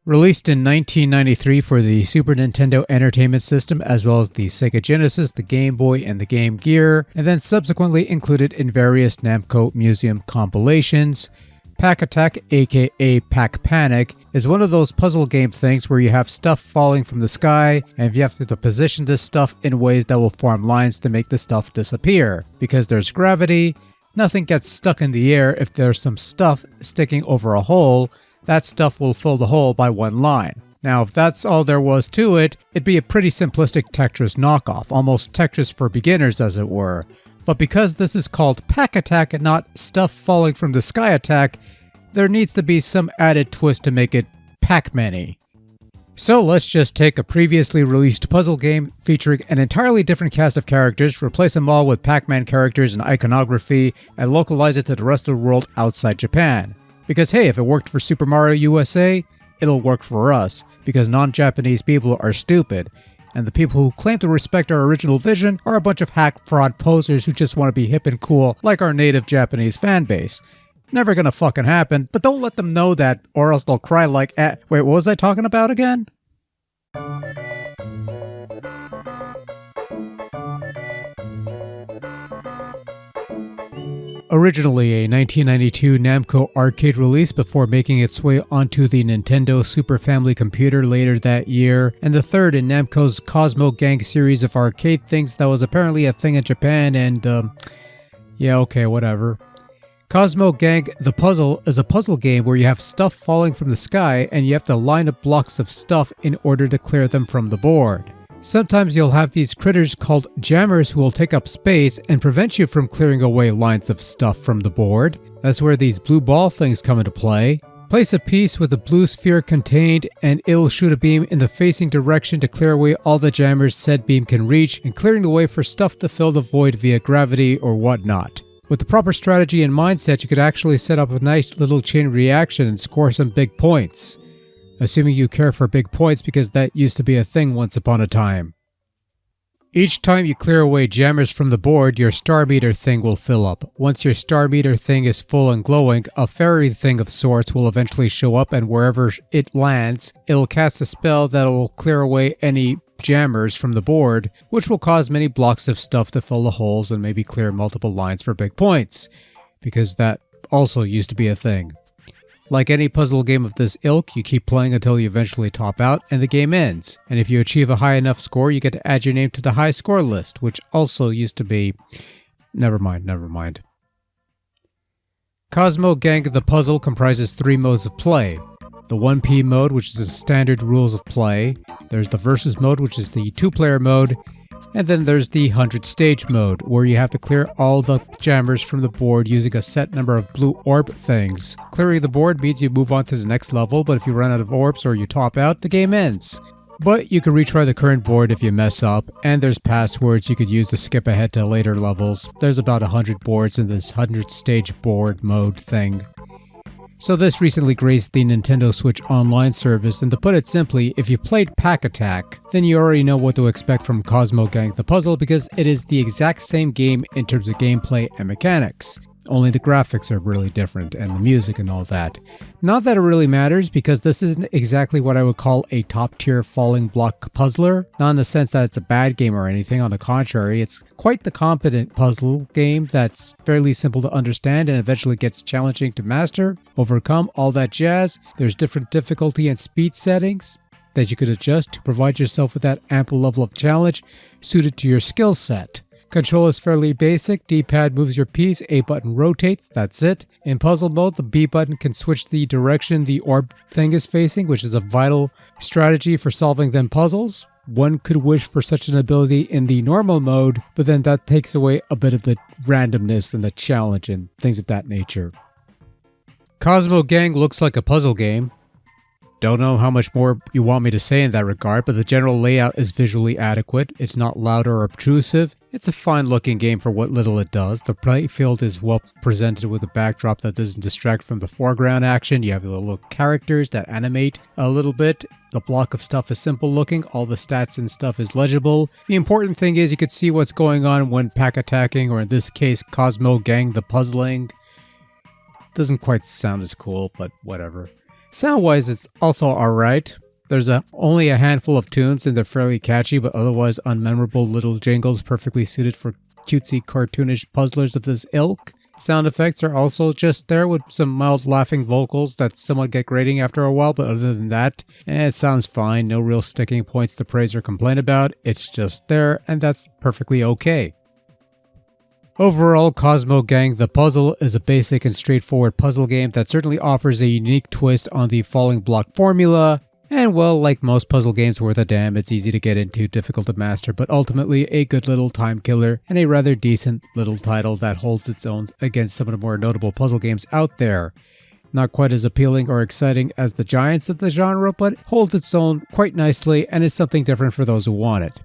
Released in 1993 for the Super Nintendo Entertainment System as well as the Sega Genesis, the Game Boy, and the Game Gear, and then subsequently included in various Namco Museum compilations. Pac-Attack, aka Pac-Panic, is one of those puzzle game things where you have stuff falling from the sky, and you have to position this stuff in ways that will form lines to make the stuff disappear. Because there's gravity, nothing gets stuck in the air. If there's some stuff sticking over a hole, that stuff will fill the hole by one line. Now, if that's all there was to it, it'd be a pretty simplistic Tetris knockoff, almost Tetris for beginners as it were. But because this is called Pac-Attack and not Stuff Falling from the Sky Attack, there needs to be some added twist to make it Pac-Man-y. So let's just take a previously released puzzle game featuring an entirely different cast of characters, replace them all with Pac-Man characters and iconography, and localize it to the rest of the world outside Japan. Because hey, if it worked for Super Mario USA, it'll work for us, because non-Japanese people are stupid, and the people who claim to respect our original vision are a bunch of hack fraud posers who just want to be hip and cool like our native Japanese fanbase. Never gonna fucking happen, but don't let them know that, or else they'll cry like wait, what was I talking about again? Originally a 1992 Namco arcade release before making its way onto the Nintendo Super Family computer later that year, and the third in Namco's Cosmo Gang series of arcade things that was apparently a thing in Japan and, yeah, okay, whatever. Cosmo Gang The Puzzle is a puzzle game where you have stuff falling from the sky and you have to line up blocks of stuff in order to clear them from the board. Sometimes you'll have these critters called jammers who will take up space and prevent you from clearing away lines of stuff from the board. That's where these blue ball things come into play. Place a piece with a blue sphere contained and it'll shoot a beam in the facing direction to clear away all the jammers said beam can reach, and clearing the way for stuff to fill the void via gravity or whatnot. With the proper strategy and mindset, you could actually set up a nice little chain reaction and score some big points. Assuming you care for big points, because that used to be a thing once upon a time. Each time you clear away jammers from the board, your star meter thing will fill up. Once your star meter thing is full and glowing, a fairy thing of sorts will eventually show up, and wherever it lands, it'll cast a spell that will clear away any jammers from the board, which will cause many blocks of stuff to fill the holes and maybe clear multiple lines for big points, because that also used to be a thing. Like any puzzle game of this ilk, you keep playing until you eventually top out and the game ends. And if you achieve a high enough score, you get to add your name to the high score list, which also used to be... Never mind. Cosmo Gang The Puzzle comprises 3 modes of play. The 1P mode, which is the standard rules of play. There's the Versus mode, which is the 2-player mode. And then there's the 100 stage mode, where you have to clear all the jammers from the board using a set number of blue orb things. Clearing the board means you move on to the next level, but if you run out of orbs or you top out, the game ends. But you can retry the current board if you mess up, and there's passwords you could use to skip ahead to later levels. There's about 100 boards in this 100 stage board mode thing. So this recently graced the Nintendo Switch Online service, and to put it simply, if you've played Pac-Attack, then you already know what to expect from Cosmo Gang The Puzzle, because it is the exact same game in terms of gameplay and mechanics. Only the graphics are really different, and the music and all that. Not that it really matters, because this isn't exactly what I would call a top-tier falling block puzzler. Not in the sense that it's a bad game or anything, on the contrary, it's quite the competent puzzle game that's fairly simple to understand and eventually gets challenging to master, overcome, all that jazz. There's different difficulty and speed settings that you could adjust to provide yourself with that ample level of challenge suited to your skill set. Control is fairly basic. D-pad moves your piece, A button rotates, that's it. In puzzle mode, the B button can switch the direction the orb thing is facing, which is a vital strategy for solving them puzzles. One could wish for such an ability in the normal mode, but then that takes away a bit of the randomness and the challenge and things of that nature. Cosmo Gang looks like a puzzle game. Don't know how much more you want me to say in that regard, but the general layout is visually adequate. It's not loud or obtrusive. It's a fine looking game for what little it does. The playfield is well presented with a backdrop that doesn't distract from the foreground action. You have the little characters that animate a little bit. The block of stuff is simple looking. All the stats and stuff is legible. The important thing is you can see what's going on when pack-attacking, or in this case, Cosmo Gang The Puzzling. Doesn't quite sound as cool, but whatever. Sound-wise, it's also alright. There's only a handful of tunes and they're fairly catchy, but otherwise unmemorable little jingles perfectly suited for cutesy cartoonish puzzlers of this ilk. Sound effects are also just there with some mild laughing vocals that somewhat get grating after a while, but other than that, it sounds fine. No real sticking points to praise or complain about. It's just there, and that's perfectly okay. Overall, Cosmo Gang The Puzzle is a basic and straightforward puzzle game that certainly offers a unique twist on the falling block formula. And well, like most puzzle games worth a damn, it's easy to get into, difficult to master, but ultimately a good little time killer and a rather decent little title that holds its own against some of the more notable puzzle games out there. Not quite as appealing or exciting as the giants of the genre, but holds its own quite nicely and is something different for those who want it.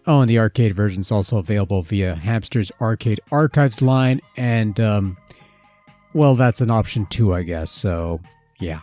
Oh, and the arcade version is also available via Hamster's Arcade Archives line, and well, that's an option too, I guess, so yeah.